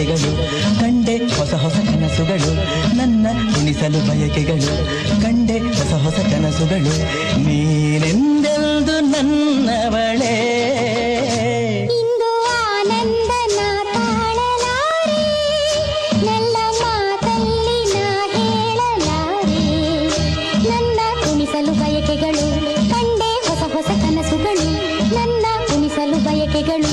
ಬಯಕೆಗಳು ಕಂಡೆ ಹೊಸ ಹೊಸ ಕನಸುಗಳು ನನ್ನ ಉಣಿಸಲು ಬಯಕೆಗಳು ಕಂಡೆ ಹೊಸ ಹೊಸ ಕನಸುಗಳು ನೀನೆಂದೆಂದು ನನ್ನವಳೇ ಇಂದು ಆನಂದನ ತಾಳಲಾರೆ ನನ್ನ ಮಾತಲ್ಲಿ ನಾ ಹೇಳಲಾರೆ ನನ್ನ ಉಣಿಸಲು ಬಯಕೆಗಳು ಕಂಡೆ ಹೊಸ ಹೊಸ ಕನಸುಗಳು ನನ್ನ ಉಣಿಸಲು ಬಯಕೆಗಳು